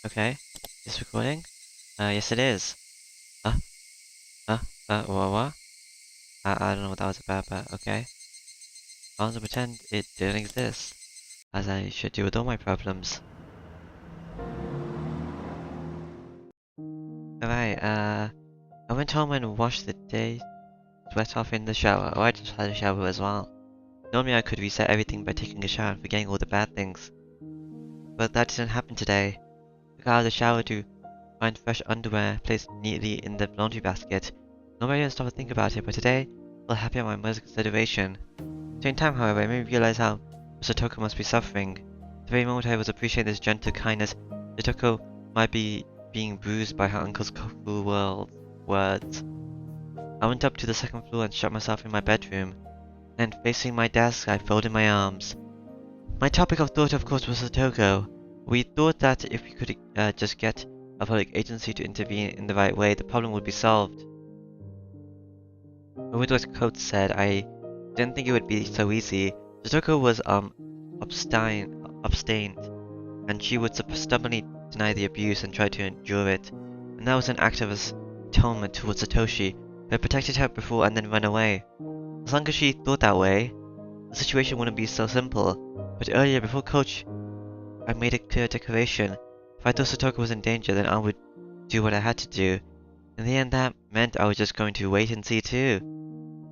Okay. Is this recording? Yes it is. Uh, uh, what? I don't know what that was about, but okay. I want to pretend it didn't exist, as I should do with all my problems. Alright, I went home and washed the day sweat off in the shower. Oh, I just had a shower as well. Normally I could reset everything by taking a shower and forgetting all the bad things. But that didn't happen today. I got out of the shower to find fresh underwear placed neatly in the laundry basket. Normally I don't stop to think about it, but today I felt happy at my mother's consideration. At the same time, however, it made me realize how Satoko must be suffering. The very moment I was appreciating this gentle kindness, Satoko might be being bruised by her uncle's cruel words. I went up to the second floor and shut myself in my bedroom, and facing my desk, I folded my arms. My topic of thought, of course, was Satoko. We thought that if we could just get a public agency to intervene in the right way, the problem would be solved. But with what Coates said, I didn't think it would be so easy. Satoko was abstained, and she would stubbornly deny the abuse and try to endure it. And that was an act of atonement towards Satoshi, who had protected her before and then run away. As long as she thought that way, the situation wouldn't be so simple. But earlier, before Coach, I made a clear declaration. If I thought Satoko was in danger, then I would do what I had to do. In the end, that meant I was just going to wait and see too.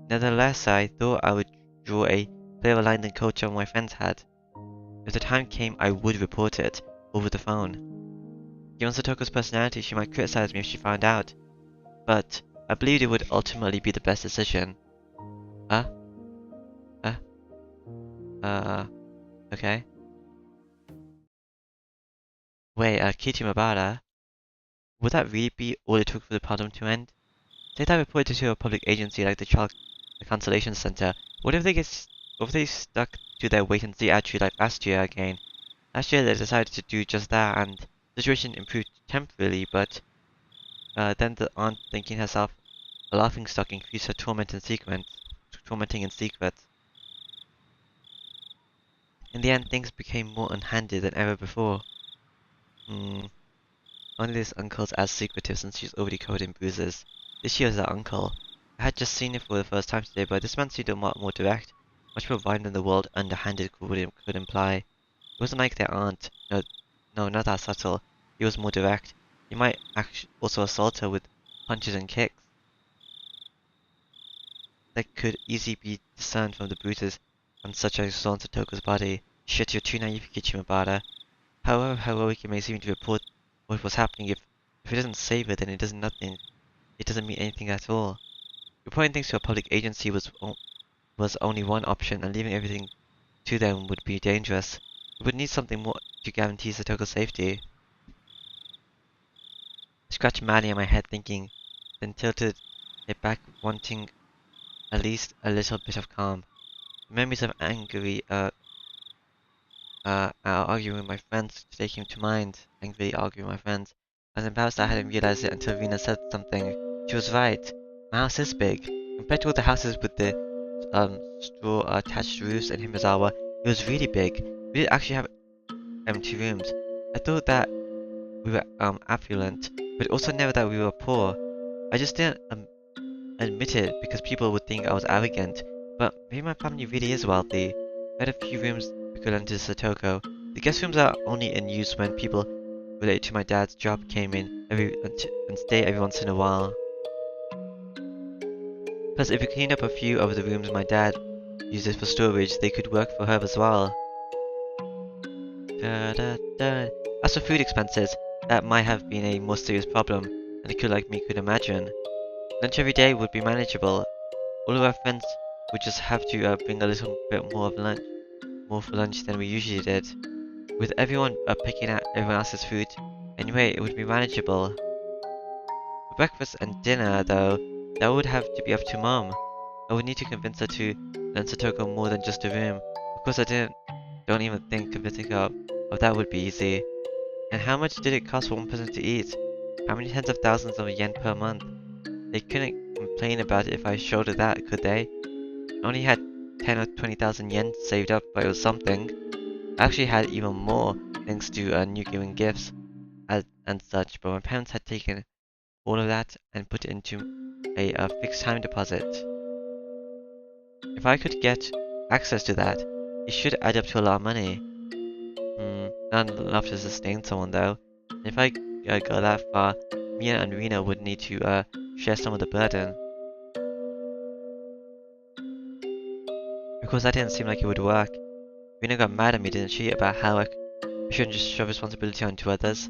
Nevertheless, I thought I would draw a clearer line than Coach and my friends had. If the time came, I would report it, over the phone. Given Satoko's personality, she might criticize me if she found out, but I believed it would ultimately be the best decision. Uh? Uh? Okay. Wait, Kitty Mabara? Would that really be all it took for the problem to end? Say that I reported to a public agency like the Constellation Center. What if they stuck to their wait and see attitude like last year again? Last year they decided to do just that, and the situation improved temporarily, but then the aunt, thinking herself a laughingstock, increased her tormenting in secret. In the end, things became more unhanded than ever before. Only this uncle's as secretive since she's already covered in bruises. This year is her uncle. I had just seen him for the first time today, but this man seemed a lot more direct, much more violent than the world underhanded could imply. It wasn't like their aunt. No, not that subtle. He was more direct. He might also assault her with punches and kicks that could easily be discerned from the bruises and such as saw on Satoko's body. Shit, you're too naive, Kichimabara. However heroic it may seem to report what was happening, if it doesn't save her, then it does nothing. It doesn't mean anything at all. Reporting things to a public agency was only one option, and leaving everything to them would be dangerous. We would need something more to guarantee Satoko's safety. I scratched madly on my head thinking, then tilted it back wanting at least a little bit of calm. Memories of arguing with my friends today came to mind. Angrily arguing with my friends. I was embarrassed I hadn't realized it until Rena said something. She was right. My house is big. Compared to all the houses with the straw attached roofs in Himizawa, it was really big. We did actually have empty rooms. I thought that we were affluent, but also never that we were poor. I just didn't admit it because people would think I was arrogant, but maybe my family really is wealthy. We had a few rooms we could enter Satoko. The guest rooms are only in use when people related to my dad's job came in and stay every once in a while. Plus, if we cleaned up a few of the rooms my dad uses for storage, they could work for her as well. Da, da, da. As for food expenses, that might have been a more serious problem than a kid like me could imagine. Lunch every day would be manageable. All of our friends would just have to bring a little bit more for lunch than we usually did. With everyone picking out everyone else's food, anyway, it would be manageable. For breakfast and dinner, though, that would have to be up to Mom. I would need to convince her to lend Satoko more than just a room. Of course, don't even think convincing her of that would be easy. And how much did it cost for one person to eat? How many tens of thousands of yen per month? They couldn't complain about it if I showed her that, could they? I only had 10 or 20,000 yen saved up, but it was something. I actually had even more, thanks to new giving gifts. and such, but my parents had taken all of that and put it into a fixed time deposit. If I could get access to that, it should add up to a lot of money. Not enough to sustain someone though. And if I go that far, Mia and Rena would need to share some of the burden. Of course, that didn't seem like it would work. Rena got mad at me, didn't she, about how I shouldn't just shove responsibility onto others.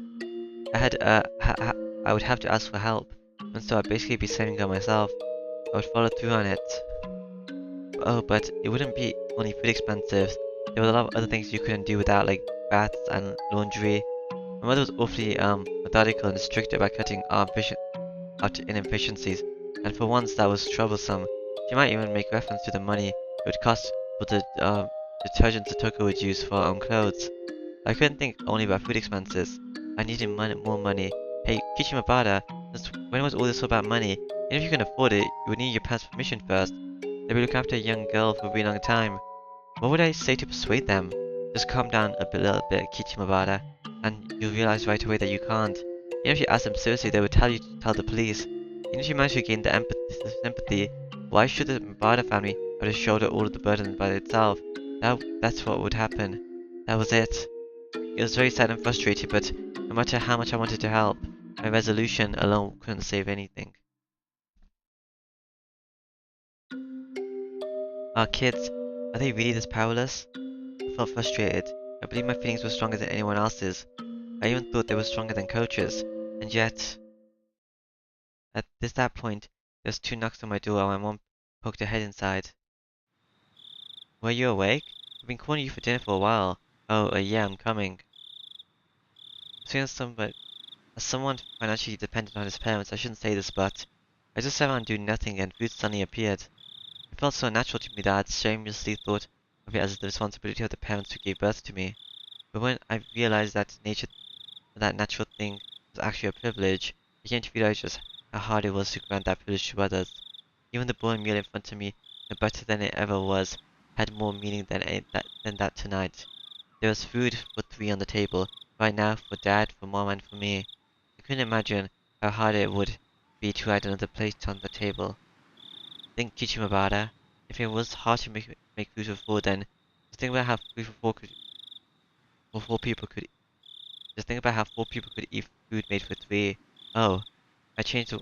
I would have to ask for help, and so I'd basically be saving her myself. I would follow through on it. Oh, but it wouldn't be only food expenses. There were a lot of other things you couldn't do without, like baths and laundry. My mother was awfully methodical and strict about cutting out inefficiencies, and for once that was troublesome. She might even make reference to the money it would cost for the detergent Satoko would use for our own clothes. I couldn't think only about food expenses. I needed more money. Hey, Kichimabara, since when was all this about money? Even if you can afford it, you would need your parents' permission first. They'll be looking after a young girl for a really long time. What would I say to persuade them? Just calm down little bit, Kichimabara, and you'll realize right away that you can't. Even if you ask them seriously, they would tell you to tell the police. Even if you manage to gain the sympathy, why should the Mabara family have to shoulder all of the burden by itself? That's what would happen. That was it. It was very sad and frustrating, but no matter how much I wanted to help, my resolution alone couldn't save anything. Our kids, are they really this powerless? I felt frustrated. I believe my feelings were stronger than anyone else's. I even thought they were stronger than Coach's. And yet, at that point, there was 2 knocks on my door and my mom poked her head inside. Were you awake? I've been calling you for dinner for a while. Oh, yeah, I'm coming. As someone financially dependent on his parents, I shouldn't say this, but I just sat around doing nothing and food suddenly appeared. It felt so natural to me that I had shamelessly thought of it as the responsibility of the parents who gave birth to me. But when I realized that that natural thing was actually a privilege, I came to realize just how hard it was to grant that privilege to others. Even the boring meal in front of me, no better than it ever was, had more meaning than that tonight. There was food for 3 on the table, right now for Dad, for Mom, and for me. I couldn't imagine how hard it would be to add another plate on the table. Think Kichimabara. If it was hard to make food for 4, then just think about how food for 4 people could just think about how 4 people could eat food made for 3. Oh, I changed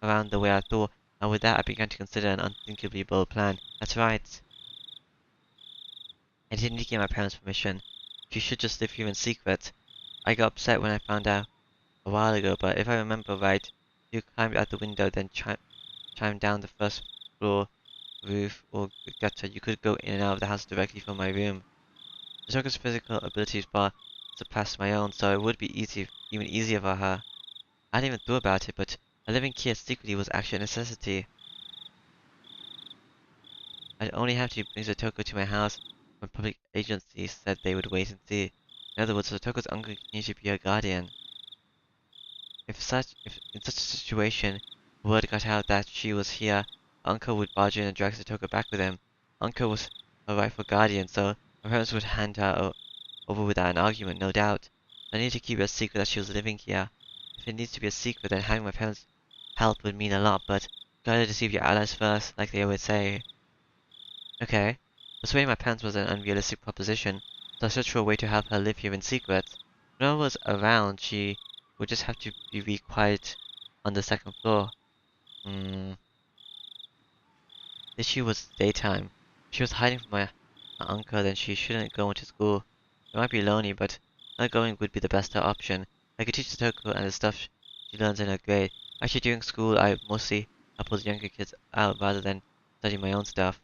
around the way I thought, and with that I began to consider an unthinkably bold plan. That's right. I didn't need to get my parents' permission. She should just live here in secret. I got upset when I found out a while ago, but if I remember right, you climbed out the window, then chimed down the first floor roof or gutter. You could go in and out of the house directly from my room. Mizoko's physical abilities far surpassed my own, so it would be even easier for her. I hadn't even thought about it, but living here secretly was actually a necessity. I'd only have to bring Satoko to my house when public agencies said they would wait and see. In other words, Satoko's uncle continued to be her guardian. If in such a situation, word got out that she was here, Uncle would barge in and drag Satoko back with him. Uncle was her rightful guardian, so my parents would hand her over without an argument, no doubt. I need to keep it a secret that she was living here. If it needs to be a secret, then having my parents' help would mean a lot, but gotta deceive your allies first, like they always say. Okay. Persuading my parents was an unrealistic proposition, so I searched for a way to have her live here in secret. When I was around, she would just have to be really quiet on the 2nd floor. The issue was daytime. If she was hiding from my uncle, then she shouldn't go into school. It might be lonely, but not going would be the best option. I could teach Toko and the stuff she learns in her grade. Actually, during school, I mostly help the younger kids out rather than studying my own stuff.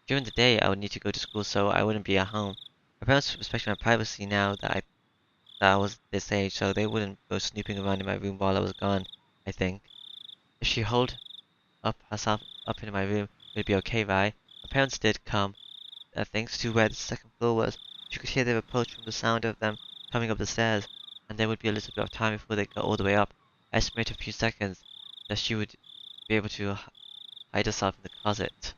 During the day, I would need to go to school, so I wouldn't be at home. My parents respect my privacy now that I was this age, so they wouldn't go snooping around in my room while I was gone, I think. If she holed herself up in my room, it would be okay, right? My parents did come, thanks to where the 2nd floor was. She could hear their approach from the sound of them coming up the stairs, and there would be a little bit of time before they got all the way up. I estimate a few seconds that she would be able to hide herself in the closet.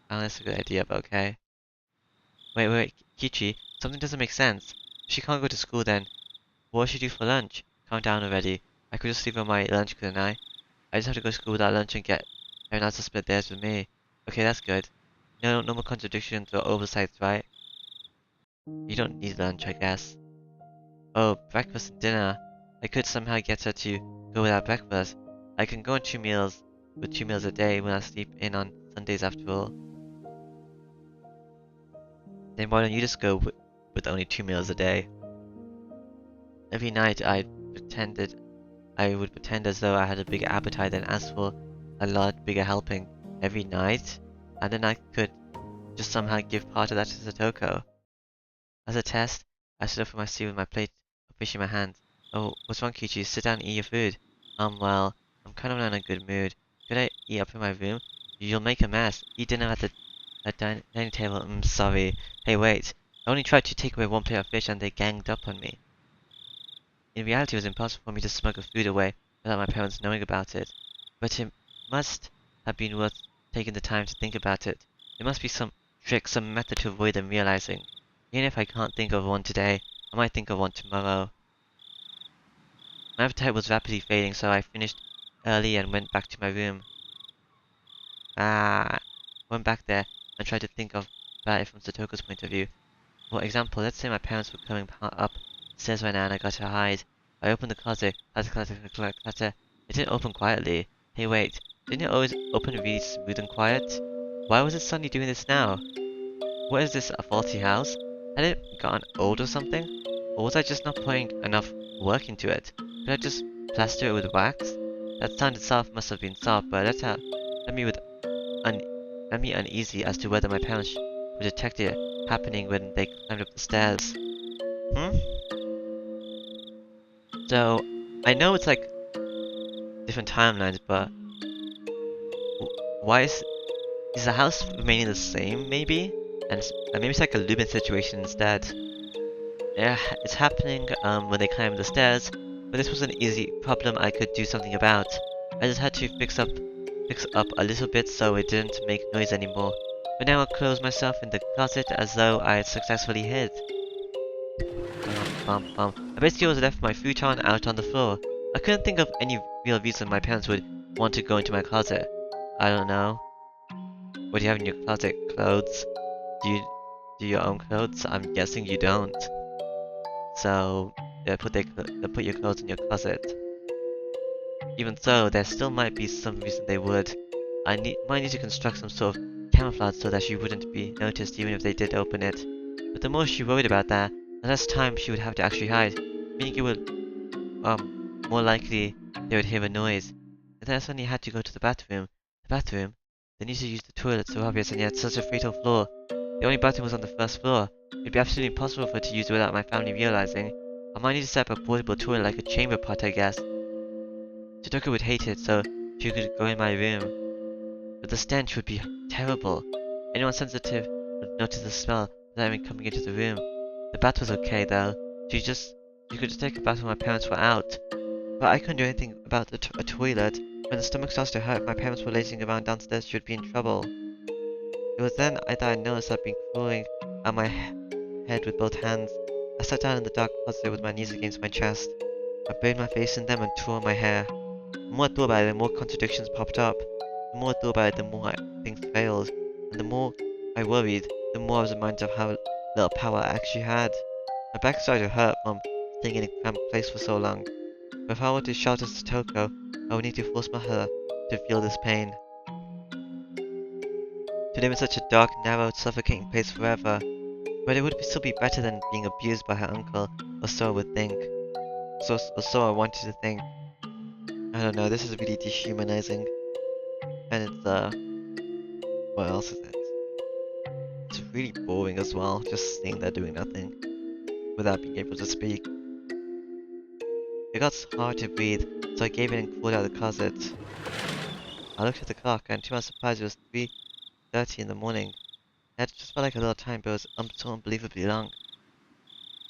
That's a good idea, but okay. Wait, Kichi, Something doesn't make sense. If she can't go to school then, what will she do for lunch? Calm down already. I could just leave her my lunch, couldn't I? I just have to go to school without lunch and get everyone else to split theirs with me. Okay, that's good. No more contradictions or oversights, right? You don't need lunch, I guess. Oh, breakfast and dinner. I could somehow get her to go without breakfast. I can go on 2 meals, with 2 meals a day when I sleep in on Sundays after all. Then why don't you just go with only 2 meals a day? Every night I would pretend as though I had a bigger appetite and ask for a lot bigger helping every night, and then I could just somehow give part of that to Satoko. As a test, I stood up from my seat with my plate of fish in my hand. Oh, what's wrong, Kichi? Sit down and eat your food. Well, I'm kind of not in a good mood. Could I eat up in my room? You'll make a mess. Eat dinner at the dining table. Sorry. Hey, wait. I only tried to take away one plate of fish and they ganged up on me. In reality, it was impossible for me to smuggle food away without my parents knowing about it. But it must have been worth taking the time to think about it. There must be some trick, some method to avoid them realizing. Even if I can't think of one today, I might think of one tomorrow. My appetite was rapidly fading, so I finished early and went back to my room. Went back there and tried to think about it from Satoko's point of view. For example, let's say my parents were coming up the stairs right now and I got to hide. I opened the closet, clatter. It didn't open quietly. Hey wait, didn't it always open really smooth and quiet? Why was it suddenly doing this now? What is this, a faulty house? Had it gotten old or something? Or was I just not putting enough work into it? Could I just plaster it with wax? That sound itself must have been soft, but left me uneasy as to whether my parents would detect it happening when they climbed up the stairs. So, I know it's like different timelines, but why is the house remaining the same, maybe? And maybe it's like a Lupin situation instead. Yeah, it's happening when they climb the stairs, but this was an easy problem I could do something about. I just had to fix up a little bit so it didn't make noise anymore. But now I closed myself in the closet as though I had successfully hid. I basically was left my futon out on the floor. I couldn't think of any real reason my parents would want to go into my closet. I don't know. What do you have in your closet? Clothes? Do you do your own clothes? I'm guessing you don't. So they'll put your clothes in your closet. Even so, there still might be some reason they would. Might need to construct some sort of camouflage so that she wouldn't be noticed even if they did open it. But the more she worried about that, the less time she would have to actually hide, meaning it would, more likely they would hear a noise. And then I suddenly had to go to the bathroom. The bathroom? They need to use the toilet, so obvious, and yet such a fatal flaw. The only bathroom was on the first floor. It'd be absolutely impossible for her to use it without my family realizing. I might need to set up a portable toilet like a chamber pot, I guess. Satoko would hate it, so she could go in my room. But the stench would be terrible. Anyone sensitive would notice the smell without even coming into the room. The bath was okay, though. She could just take a bath when my parents were out. But I couldn't do anything about a toilet. When the stomach starts to hurt, my parents were lazing around downstairs, she would be in trouble. It was then that I noticed I'd been crawling out my head with both hands. I sat down in the dark closet with my knees against my chest. I buried my face in them and tore my hair. The more I thought about it, the more contradictions popped up. The more I thought about it, the more things failed. And the more I worried, the more I was reminded of how little power I actually had. My back started to hurt from staying in a cramped place for so long. But if I were to shout at Satoko, I would need to force her to feel this pain. To live in such a dark, narrow, suffocating place forever. But it would still be better than being abused by her uncle, or so I would think. Or so I wanted to think. I don't know, this is really dehumanizing. And it's, what else is it? It's really boring as well, just sitting there doing nothing, without being able to speak. It got hard to breathe, so I gave in and crawled out of the closet. I looked at the clock, and to my surprise it was 3:30 in the morning. It just felt like a little time, but it was so unbelievably long.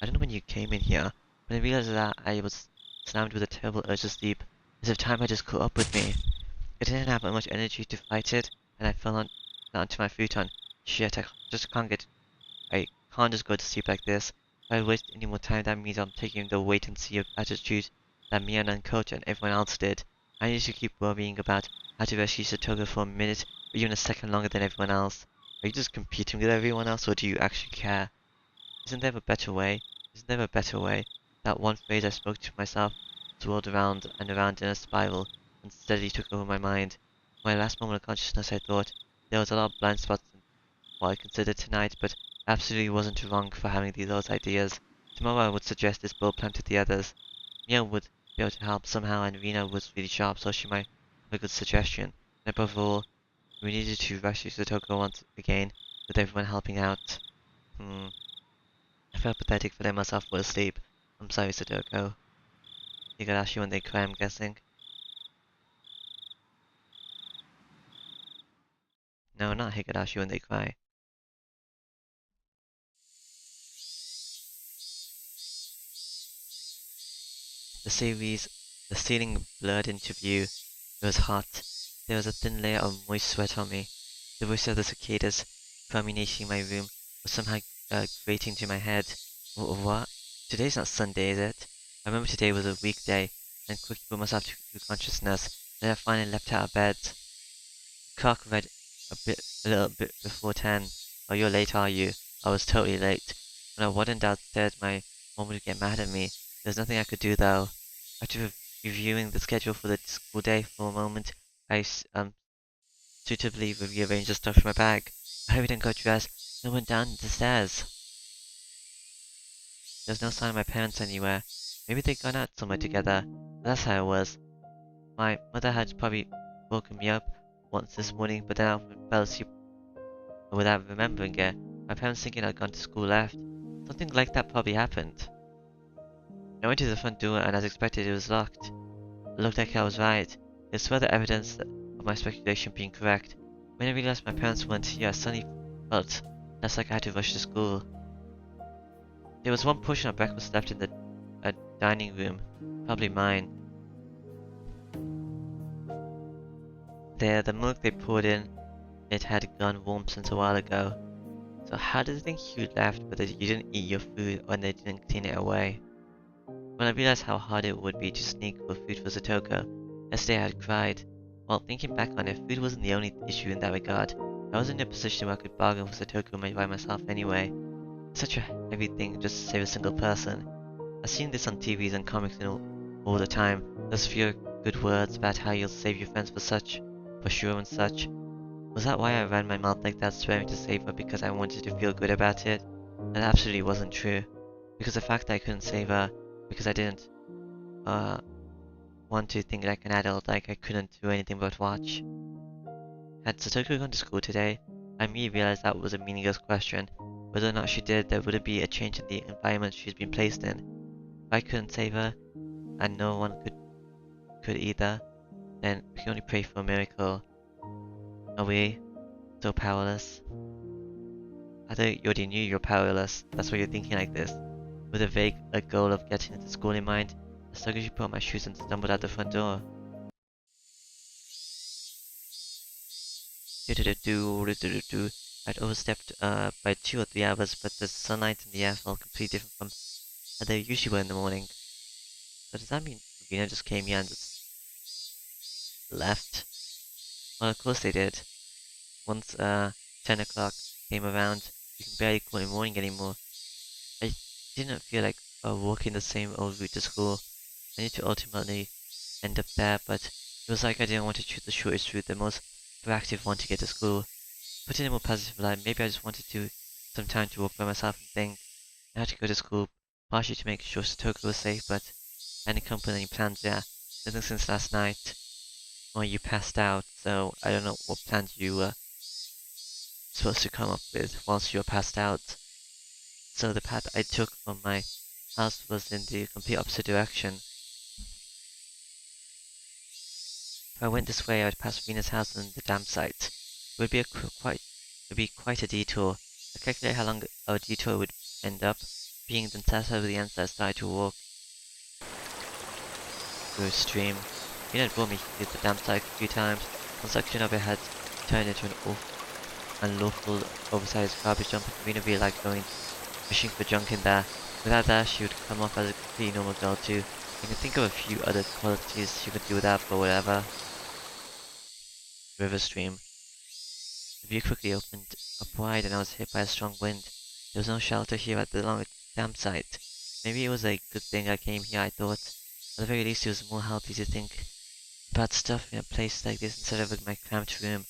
I don't know when you came in here, but I realized that I was slammed with a terrible urge to sleep, as if time had just caught up with me. I didn't have much energy to fight it, and I fell onto my futon. Shit, I can't just go to sleep like this. If I waste any more time, that means I'm taking the wait and see attitude that me and Coach and everyone else did. I need to keep worrying about how to rescue Satoko for a minute or even a second longer than everyone else. Are you just competing with everyone else, or do you actually care? Isn't there a better way? Isn't there a better way? That one phrase I spoke to myself swirled around and around in a spiral and steadily took over my mind. For my last moment of consciousness, I thought there was a lot of blind spots in what I considered tonight, but absolutely wasn't wrong for having those ideas. Tomorrow I would suggest this bold plan to the others. Mia would be able to help somehow, and Rena was really sharp, so she might have a good suggestion. And above all, we needed to rescue Satoko once again, with everyone helping out. I felt pathetic for letting myself fall asleep. I'm sorry, Satoko. Higurashi when they cry, I'm guessing. No, not Higurashi when they cry. The ceiling blurred into view. It was hot. There was a thin layer of moist sweat on me. The voice of the cicadas permeating my room was somehow grating to my head. What? Today's not Sunday, is it? I remember today was a weekday, and quickly put myself to consciousness. Then I finally leapt out of bed. The clock read a little bit before 10. Oh, you're late, are you? I was totally late. When I waddled downstairs, my mom would get mad at me. There's nothing I could do, though. After reviewing the schedule for the school day for a moment, I suitably rearranged the stuff in my bag. I hurried and got dressed, and went down the stairs. There was no sign of my parents anywhere. Maybe they'd gone out somewhere together. That's how it was. My mother had probably woken me up once this morning, but then I fell asleep without remembering it. My parents thinking I'd gone to school left. Something like that probably happened. I went to the front door, and as expected, it was locked. It looked like I was right. There's further evidence of my speculation being correct. When I realized my parents weren't here, I suddenly felt less like I had to rush to school. There was one portion of breakfast left in the dining room, probably mine. The milk they poured in it had gone warm since a while ago. So how did they think you left but that you didn't eat your food or they didn't clean it away? When I realized how hard it would be to sneak for food for Satoko, yesterday I had cried. While thinking back on it, food wasn't the only issue in that regard. I was in a position where I could bargain for Satoko by myself anyway. It's such a heavy thing just to save a single person. I've seen this on TVs and comics all the time. Those few good words about how you'll save your friends for sure and such. Was that why I ran my mouth like that, swearing to save her because I wanted to feel good about it? That absolutely wasn't true. Because the fact that I couldn't save her, because I didn't want to think like an adult, like I couldn't do anything but watch. Had Satoko gone to school today? I immediately realized that was a meaningless question. Whether or not she did, there would be a change in the environment she's been placed in. If I couldn't save her, and no one could either, then we can only pray for a miracle. Are we so powerless? I thought you already knew you're powerless. That's why you're thinking like this. With a goal of getting into school in mind, I sluggishly put on my shoes and stumbled out the front door. I'd overstepped by 2 or 3 hours, but the sunlight in the air felt completely different from how they usually were in the morning. So does that mean Rena just came here and just left? Well, of course they did. Once 10 o'clock came around, you can barely call it morning anymore. I didn't feel like walking the same old route to school. I need to ultimately end up there, but it was like I didn't want to choose the shortest route, the most proactive one to get to school. Put in a more positive light, maybe I just wanted some time to walk by myself and think. I had to go to school, partially to make sure Satoko was safe, but I hadn't come up with any plans yet. Nothing since last night. Well, you passed out, so I don't know what plans you were supposed to come up with whilst you were passed out. So the path I took from my house was in the complete opposite direction. If I went this way, I would pass Rena's house and the dam site. It would be quite a detour. I calculated how long our detour would end up being, then sat over the end so I started to walk through a stream. Rena had brought me to the dam site a few times. One section of it had turned into an unlawful, oversized garbage dump, and Rena really liked going fishing for junk in there. Without that, she would come off as a completely normal girl too. I can think of a few other qualities she could do without, but whatever. River stream. The view quickly opened up wide and I was hit by a strong wind. There was no shelter here at the long campsite. Maybe it was a good thing I came here, I thought. At the very least, it was more healthy to think about stuff in a place like this instead of my cramped room.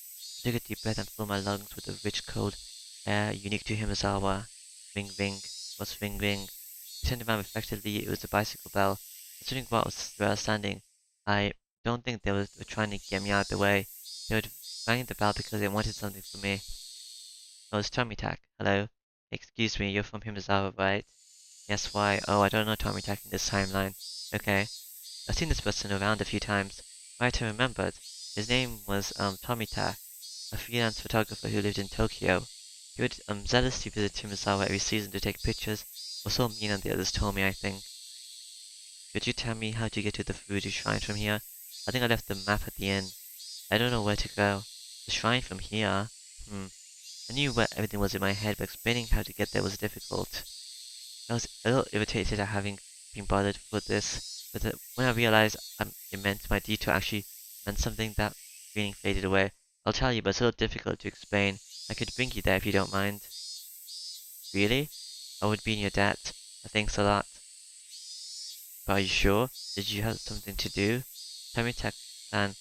I took a deep breath and filled my lungs with the rich, cold air unique to Himizawa. Ring ring. What's ring ring? I turned around reflectively. It was the bicycle bell. Considering what was where I was standing, I don't think they were trying to get me out of the way. They were ringing the bell because they wanted something from me. Oh, it's Tommy Tack. Hello. Excuse me, you're from Himizawa, right? Yes, why? Oh, I don't know Tommy Tack in this timeline. Okay. I've seen this person around a few times. Right, I remembered. His name was, Tommy Tack, a freelance photographer who lived in Tokyo. He would, zealously visit Himizawa every season to take pictures, or so me and the others told me, I think. Could you tell me how to get to the Fuji Shrine from here? I think I left the map at the inn. I don't know where to go. The shrine from here? I knew where everything was in my head, but explaining how to get there was difficult. I was a little irritated at having been bothered for this, but when I realized it meant my detour actually meant something, that feeling faded away. I'll tell you, but it's a little difficult to explain. I could bring you there if you don't mind. Really? I would be in your debt. Thanks a lot. But are you sure? Did you have something to do? Tommy-san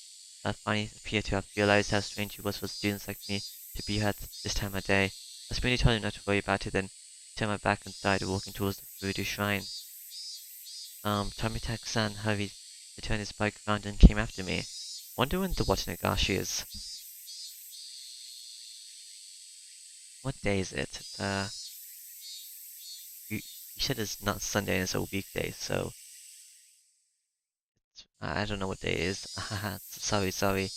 finally appeared to have realized how strange it was for students like me to be here at this time of day. I simply told him not to worry about it, then turned my back and started walking towards the Fuji Shrine. Tommy-san hurried to turn his bike around and came after me. Wonder when the Tatarigoroshi is. What day is it? You said it's not Sunday and it's a weekday, so I don't know what day it is. Sorry.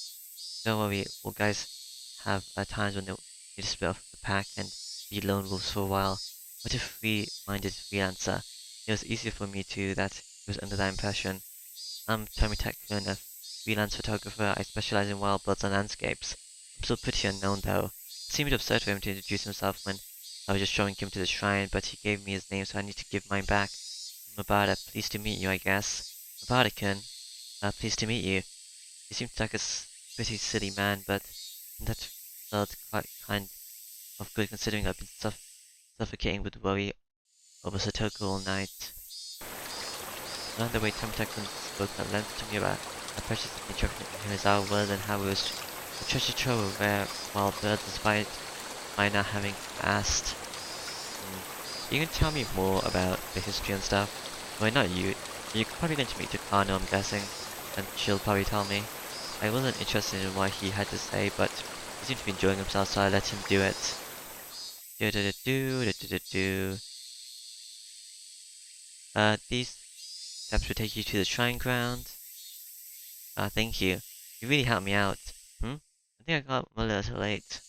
Don't worry. Well, guys have times when they need to split off the pack and be lone wolves for a while. What a free-minded freelancer. It was easier for me too that he was under that impression. I'm Tommy Takun, a freelance photographer. I specialize in wild birds and landscapes. I'm still pretty unknown though. It seemed absurd for him to introduce himself when I was just showing him to the shrine, but he gave me his name, so I need to give mine back. Mabata, pleased to meet you, I guess. Mabata-kun, pleased to meet you. He seemed like a pretty silly man, but that felt quite kind of good considering I've been suffocating with worry over Satoko all night. Along the way, Tamita-kun spoke at length to me about how precious the nature of Himizawa was and how it was a treasure trove of rare wild birds despite my not having asked. You can tell me more about the history and stuff? Well, not you. You're probably going to meet Takano, I'm guessing, and she'll probably tell me. I wasn't interested in what he had to say, but he seemed to be enjoying himself, so I let him do it. These steps will take you to the shrine ground. Thank you. You really helped me out. I think I got a little late.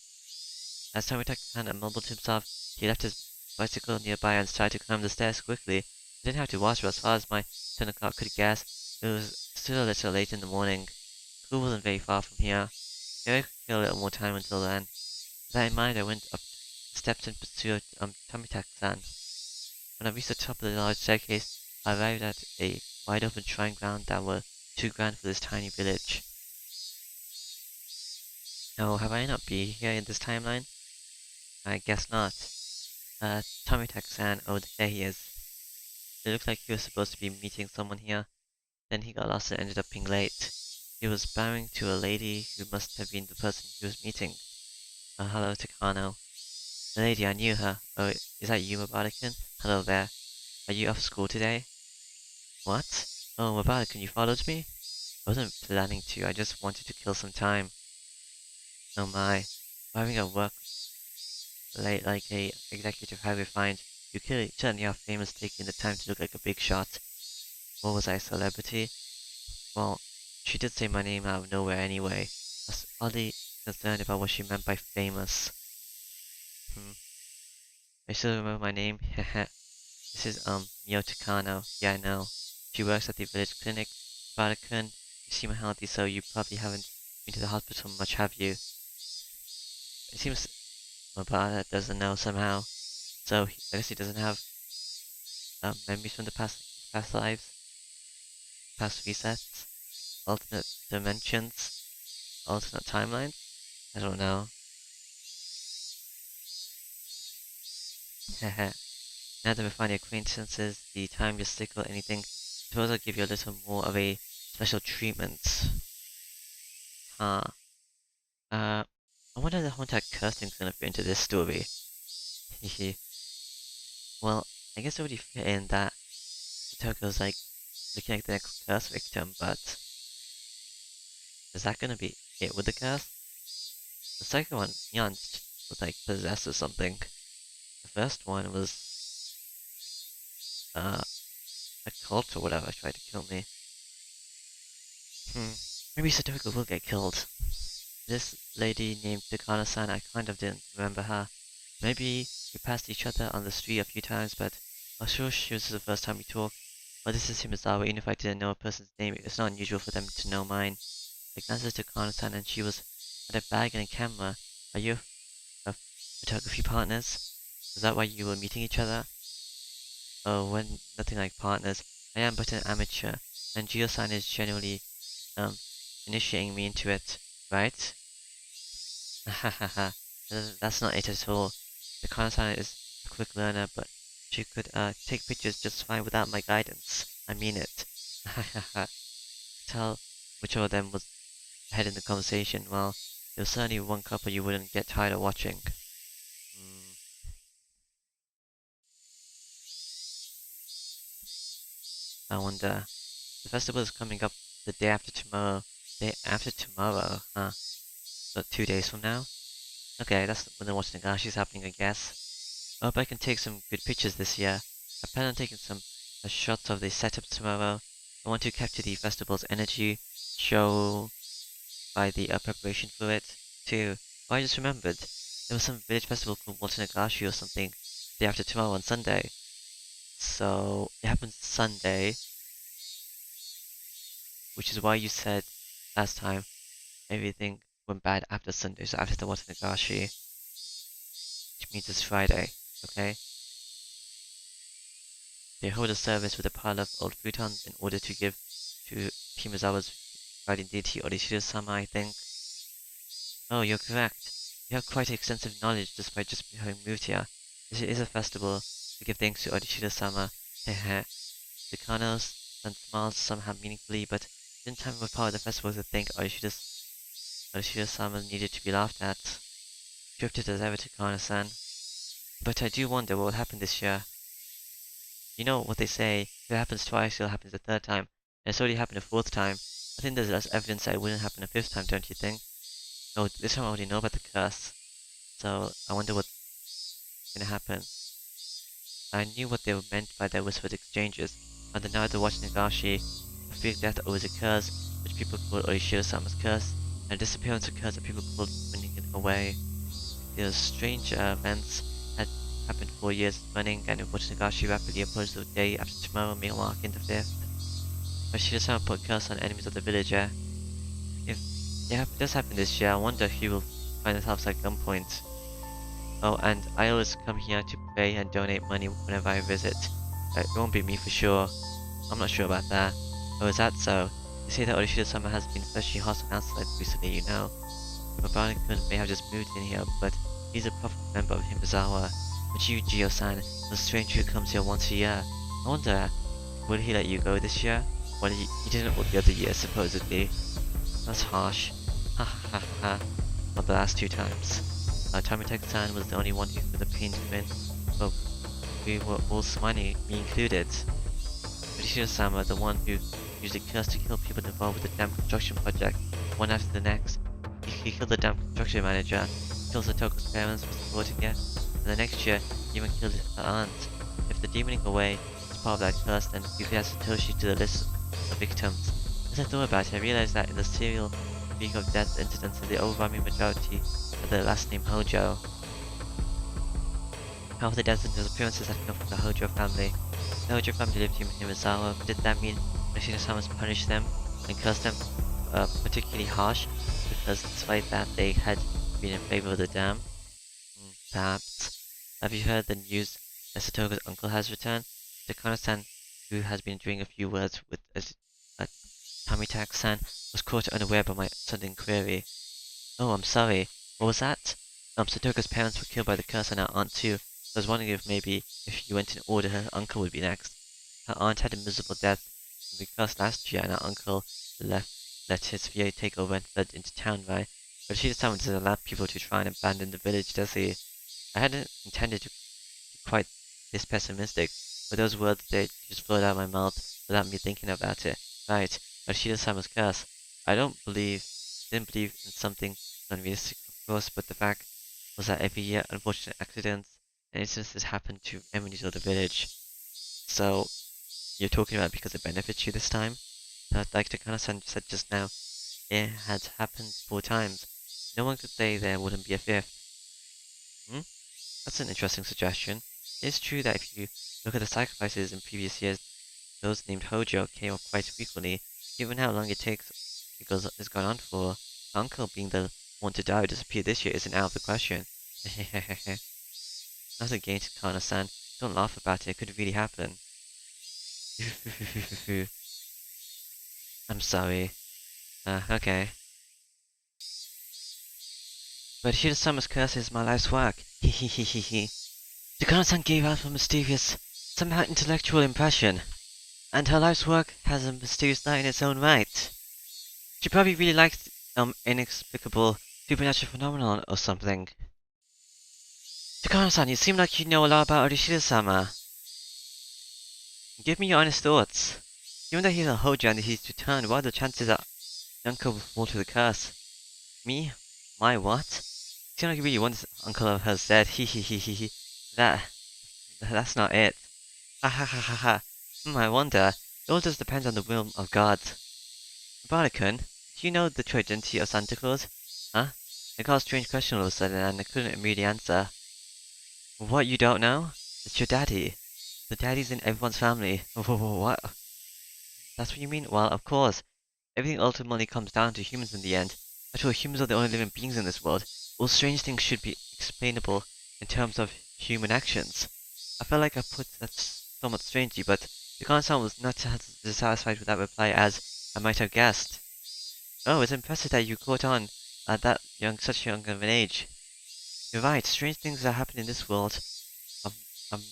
As Tomita kind of mumbled to himself, he left his bicycle nearby and started to climb the stairs quickly. I didn't have to watch, but as far as my 10 o'clock could guess, it was still a little late in the morning. School wasn't very far from here. Maybe I could kill a little more time until then. With that in mind, I went up the steps in pursuit of Tomita-san. When I reached the top of the large staircase, I arrived at a wide open shrine ground that were too grand for this tiny village. Oh, have I not been here in this timeline? I guess not. Tomita-san, oh, there he is. It looked like he was supposed to be meeting someone here. Then he got lost and ended up being late. He was bowing to a lady who must have been the person he was meeting. Hello, Takano. The lady, I knew her. Oh, is that you, Mabata-kun? Hello there. Are you off school today? What? Oh, Mabata-kun, you followed me? I wasn't planning to, I just wanted to kill some time. Oh my. Arriving at work late like a executive, how refined. You certainly are famous taking the time to look like a big shot. What was I, a celebrity? Well, she did say my name out of nowhere anyway. I was oddly concerned about what she meant by famous. I still remember my name, hehe. This is, Mio Takano. Yeah, I know. She works at the village clinic. Mabata-kun, you seem healthy, so you probably haven't been to the hospital much, have you? It seems Mabata doesn't know somehow. So I guess he doesn't have memories from the past lives, past resets, alternate dimensions, alternate timelines. I don't know. Heh. Now that we find the acquaintances, the time you stick or anything, I suppose I'll give you a little more of a special treatment. Huh. I wonder how that cursing's gonna fit into this story. Well, I guess it already fit in that Satoko's like looking like the next curse victim, but is that gonna be it with the curse? The second one, Jan, was like possessed or something. The first one was uh a cult or whatever tried to kill me. Maybe Satoko will get killed. This lady named Takano-san, I kind of didn't remember her. Maybe we passed each other on the street a few times, but I'm sure she was the first time we talked. Well, this is Himizawa, even if I didn't know a person's name, it's not unusual for them to know mine. I glanced at Takano-san and she had a bag and a camera. Are you photography partners? Is that why you were meeting each other? Oh, we're nothing like partners. I am but an amateur, and Geo-san is generally, initiating me into it, right? Hahaha, that's not it at all. The Kana-san is a quick learner, but she could, take pictures just fine without my guidance. I mean it. Hahaha. Tell which of them was ahead in the conversation. Well, there was certainly one couple you wouldn't get tired of watching. I wonder. The festival is coming up the day after tomorrow. Day after tomorrow, huh? So 2 days from now? Okay, that's when the Watch Nagashi's happening, I guess. I hope I can take some good pictures this year. I plan on taking some shots of the setup tomorrow. I want to capture the festival's energy, show by the preparation for it, too. Oh, I just remembered. There was some village festival called Watch Nagashi or something the day after tomorrow on Sunday. So, it happens Sunday, which is why you said last time everything went bad after Sunday, so after the Watch Nagashi, which means it's Friday, okay? They hold a service with a pile of old futons in order to give to Kimizawa's guardian deity Orishiro-sama, I think. Oh, you're correct. You have quite extensive knowledge despite just having moved here. This is a festival to give thanks to Orishiro-sama. Hehe. The Kanos and smiles somehow meaningfully, but didn't time was part of the festival to think Orishiro-sama needed to be laughed at. Drifted as ever to Kana-san. But I do wonder what will happen this year. You know what they say, if it happens twice, it'll happen the third time. And it's already happened a fourth time. I think there's less evidence that it wouldn't happen a fifth time, don't you think? Oh, this time I already know about the curse. So, I wonder what's gonna happen. I knew what they meant by their whispered exchanges. On the night of the Watch Nagashi, a freak death always occurs, which people call Orishiro-sama's curse, and a disappearance occurs that people call winning it away. These strange events had happened 4 years running, and Watch Nagashi rapidly approached the day after tomorrow may mark in the 5th. Orishiro-sama put curse on enemies of the village. If it does happen this year, I wonder if he will find himself at gunpoint. Oh, and I always come here to pray and donate money whenever I visit. It won't be me for sure. I'm not sure about that. Oh, is that so? They say that Orishiro-sama has been especially hot on outside recently, you know. Mabarakun may have just moved in here, but he's a proper member of Himizawa. But you, Gio-san, is a stranger who comes here once a year. I wonder, will he let you go this year? Well, he didn't all the other years, supposedly. That's harsh. Ha ha ha ha. Not the last 2 times. Tamitake-san was the only one who could have pained him in, but we were all smiling, me included. Orishiro-sama, the one who used a curse to kill people involved with the dam construction project, one after the next. He killed the dam construction manager, killed Satoko's parents for supporting it, and the next year, he even killed her aunt. If the demoning away is part of that curse, then you could add Satoshi to the list of victims. As I thought about it, I realized that in the serial streak of death incidents, the overwhelming majority had the last name Hojo. Half of the deaths and disappearances had come from the Hojo family. The Hojo family lived in Himizawa, but did that mean Orishiro-sama punished them and cursed them particularly harsh because despite that they had been in favor of the dam? Perhaps. Have you heard the news that Satoko's uncle has returned? Takano-san, who has been doing a few words with Tamitake-san, was caught unaware by my sudden query. Oh, I'm sorry. What was that? Satoko's parents were killed by the curse and her aunt too. I was wondering if maybe if you went in order, her uncle would be next. Her aunt had a miserable death from the curse last year, and her uncle let his fear take over and fled into town, right? But she decided to allow people to try and abandon the village, does he? I hadn't intended to be quite this pessimistic, but those words they just flowed out of my mouth without me thinking about it. Right, Yoshida-sama's curse. I didn't believe in something unrealistic, of course, but the fact was that every year unfortunate accidents and instances happen to enemies of the village. So, you're talking about because it benefits you this time? Like Takano-san said just now, it had happened 4 times. No one could say there wouldn't be a 5th. That's an interesting suggestion. It's true that if you look at the sacrifices in previous years, those named Hojo came up quite frequently. Given how long it's gone on for, Uncle being the one to die or disappear this year isn't out of the question. Not against Kana-san. Don't laugh about it. It could really happen. I'm sorry. Okay. But Shida-sama's curse is my life's work. Hehehehe. Takano-san gave out a mysterious, somehow intellectual impression. And her life's work has a mysterious light in its own right. She probably really likes, inexplicable supernatural phenomenon or something. Takano-san, you seem like you know a lot about Orishida-sama. Give me your honest thoughts. Given that he's a Hojo and he's returned, what are the chances that Uncle will fall to the curse? Me? My what? You seem like you really want Uncle of hers dead. Hehehehe. That's not it. Ha ha ha ha ha. I wonder. It all just depends on the will of God. Barada-kun, do you know the true identity of Santa Claus? Huh? I got a strange question all of a sudden and I couldn't immediately answer. What, you don't know? It's your daddy. The daddy's in everyone's family. What? That's what you mean? Well, of course. Everything ultimately comes down to humans in the end. After all, humans are the only living beings in this world. All strange things should be explainable in terms of human actions. I felt like I put that somewhat strangely, but Takano-san was not as dissatisfied with that reply as I might have guessed. Oh, it's impressive that you caught on at such young of an age. You're right, strange things that happen in this world of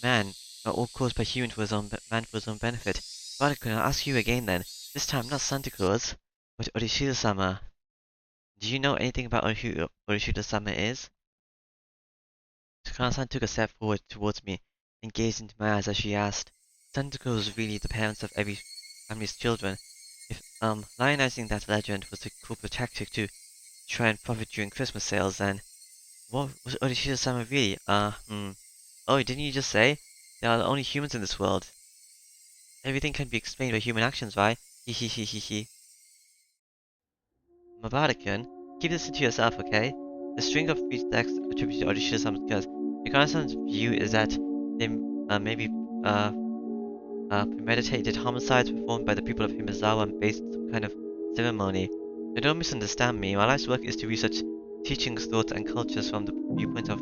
man are all caused by man for his own benefit. But I'll ask you again then, this time not Santa Claus, but Orishida-sama. Do you know anything about who Orishida-sama is? Takano-san took a step forward towards me and gazed into my eyes as she asked. Santa Claus was really the parents of every family's children. If lionizing that legend was a corporate tactic to try and profit during Christmas sales, then what was Orishida-sama really? Oh, didn't you just say? There are the only humans in this world. Everything can be explained by human actions, right? Hehehehe. Mabarada-kun, keep this to yourself, okay? The string of free texts attributed to Orishida-sama's curse. Takano-san's view is that they maybe premeditated homicides performed by the people of Himizawa based on some kind of ceremony. Now don't misunderstand me. My life's work is to research teachings, thoughts, and cultures from the viewpoint of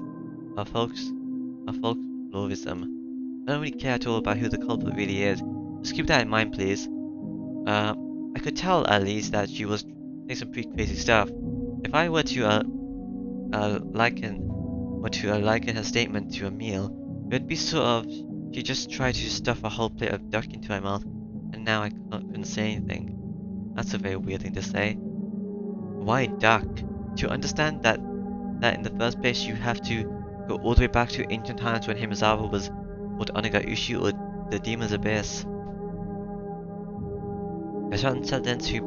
folklorism. I don't really care at all about who the culprit really is. Just keep that in mind, please. I could tell at least that she was saying some pretty crazy stuff. If I were to liken her statement to a meal, it would be sort of she just tried to stuff a whole plate of duck into my mouth, and now I couldn't say anything. That's a very weird thing to say. Why duck? To understand that in the first place you have to go all the way back to ancient times when Himizawa was called Onigaiushi or the Demon's Abyss. Restaurant inhabitants who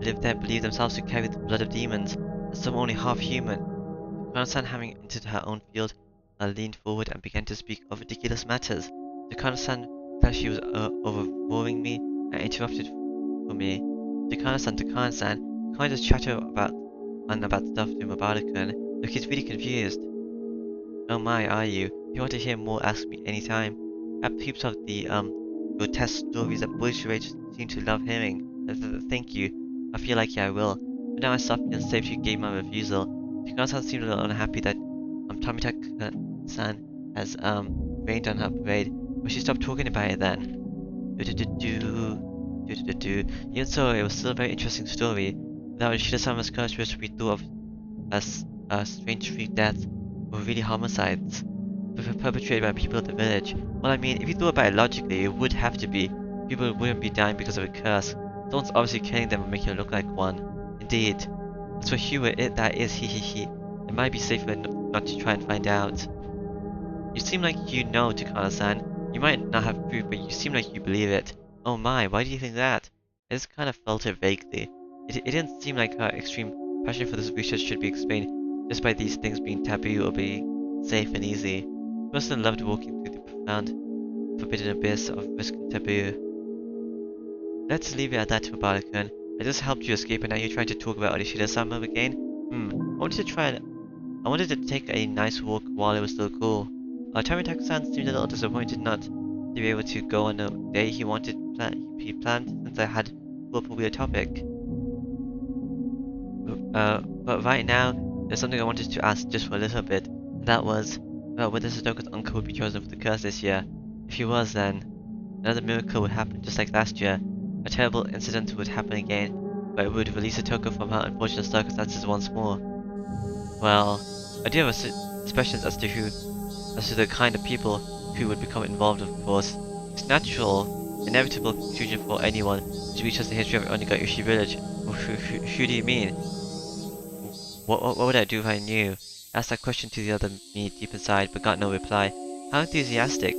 lived there believed themselves to carry the blood of demons, and some only half human. Takano-san, having entered her own field, leaned forward and began to speak of ridiculous matters. Takano-san felt she was overboring me and interrupted for me. Takano-san, you can't just chatter about stuff to Mabarada-kun. Look, he's really confused. Oh my, are you? If you want to hear more, ask me anytime. I have heaps of the grotesque stories that boys your age seem to love hearing. Thank you. I feel like I will. But now I softly and safely gave my refusal. Takano-san seemed a little unhappy that Tamitake-san has rained on her parade, but she stopped talking about it then. Even so, it was still a very interesting story. Without Ishida-sama's curse, which we thought of as strange freak deaths, were really homicides perpetrated by people of the village. Well, I mean, if you thought about it logically, it would have to be. People wouldn't be dying because of a curse. Someone's obviously killing them and making it look like one. Indeed. That's what humor that is, he. It might be safer not to try and find out. You seem like you know, Takano-san. You might not have proof, but you seem like you believe it. Oh my, why do you think that? I just kind of felt it vaguely. It didn't seem like her extreme passion for this research should be explained just by these things being taboo or being safe and easy. The person loved walking through the profound, forbidden abyss of risk and taboo. Let's leave it at that, Obara-kun. I just helped you escape and now you're trying to talk about Onishida-sama again? I wanted to take a nice walk while it was still cool. Tamitaka-san seemed a little disappointed not to be able to go on a day he planned since I had pulled up a weird topic. But right now, there's something I wanted to ask just for a little bit, and that was about whether Satoko's uncle would be chosen for the curse this year. If he was, then another miracle would happen just like last year. A terrible incident would happen again, but it would release Satoko from her unfortunate circumstances once more. Well, I do have suspicions as to the kind of people who would become involved, of course. It's inevitable conclusion for anyone to research the history of Onigaiushi village. Who do you mean? What would I do if I knew? I asked that question to the other me deep inside, but got no reply. How enthusiastic.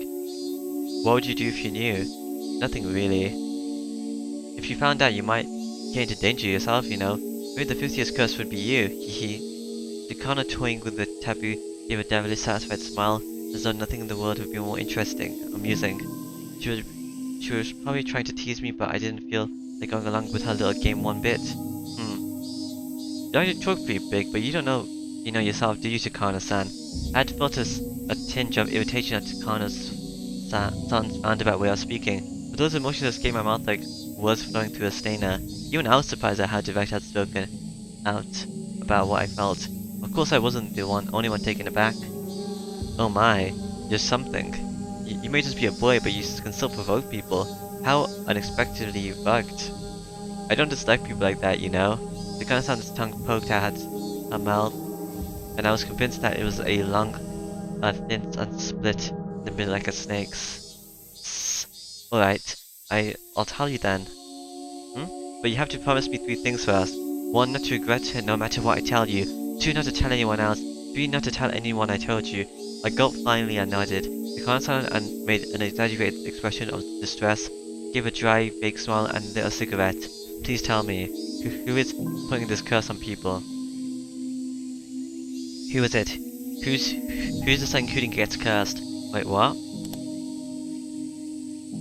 What would you do if you knew? Nothing really. If you found out, you might get into danger yourself, you know. Maybe the 50th curse would be you, hehe. Takano, toying with the taboo, gave a devilish satisfied smile, as though nothing in the world would be more amusing. She was probably trying to tease me, but I didn't feel like going along with her little game one bit. You like to talk pretty big, but you don't know yourself, do you, Takano-san? I had felt a tinge of irritation at Takano's roundabout way of speaking, but those emotions escaped my mouth like words flowing through a stainer. Even I was surprised at how direct I had spoken out about what I felt. Of course I wasn't the only one taken aback. Oh my, you're something. You may just be a boy, but you can still provoke people. How unexpectedly you bugged. I don't dislike people like that, you know. The kind of sound his tongue poked at her mouth, and I was convinced that it was a long, thin and split in the middle like a snake's. Alright, I'll tell you then. But you have to promise me 3 things first. 1, not to regret it no matter what I tell you. 2, not to tell anyone else. 3, not to tell anyone I told you. I gulped finally and nodded. The consultant and made an exaggerated expression of distress, gave a dry, vague smile and lit a cigarette. Please tell me, who is putting this curse on people? Who is it? Who's the son who gets cursed? Wait, what?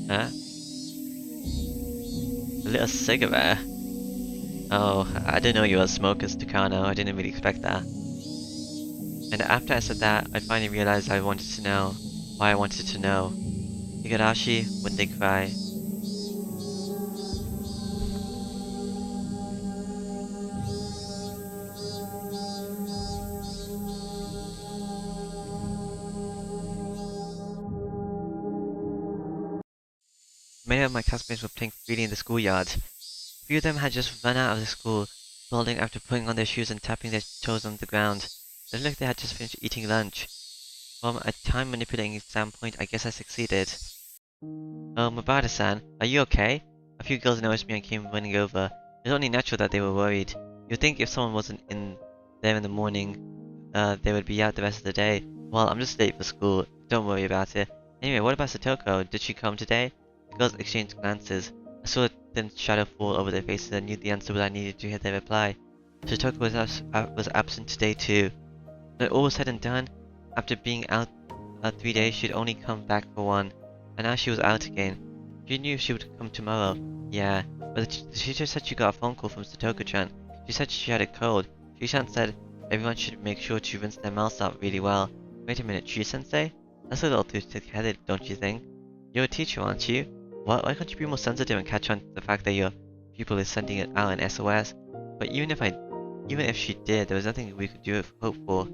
Huh? A little cigarette? Oh, I didn't know you were a smoker, Takano. I didn't really expect that. And after I said that, I finally realized I wanted to know why I wanted to know. Higurashi, when they cry. Many of my classmates were playing freely in the schoolyard. A few of them had just run out of the school building after putting on their shoes and tapping their toes on the ground. It looked like they had just finished eating lunch. From a time manipulating standpoint, I guess I succeeded. Oh, Mabata-san, are you okay? A few girls noticed me and came running over. It was only natural that they were worried. You'd think if someone wasn't there in the morning, they would be out the rest of the day. Well, I'm just late for school. Don't worry about it. Anyway, what about Satoko? Did she come today? The girls exchanged glances. I saw a thin shadow fall over their faces and knew the answer, but I needed to hear their reply. Satoko was absent today too. When all was said and done, after being out 3 days, she'd only come back for 1, and now she was out again. She knew she would come tomorrow, yeah, but the teacher said she got a phone call from Satoko-chan. She said she had a cold. She-chan said everyone should make sure to rinse their mouths out really well. Wait a minute, Chi-sensei? That's a little too thick-headed, don't you think? You're a teacher, aren't you? What? Why can't you be more sensitive and catch on to the fact that your pupil is sending it out an SOS? But even if she did, there was nothing we could hope for.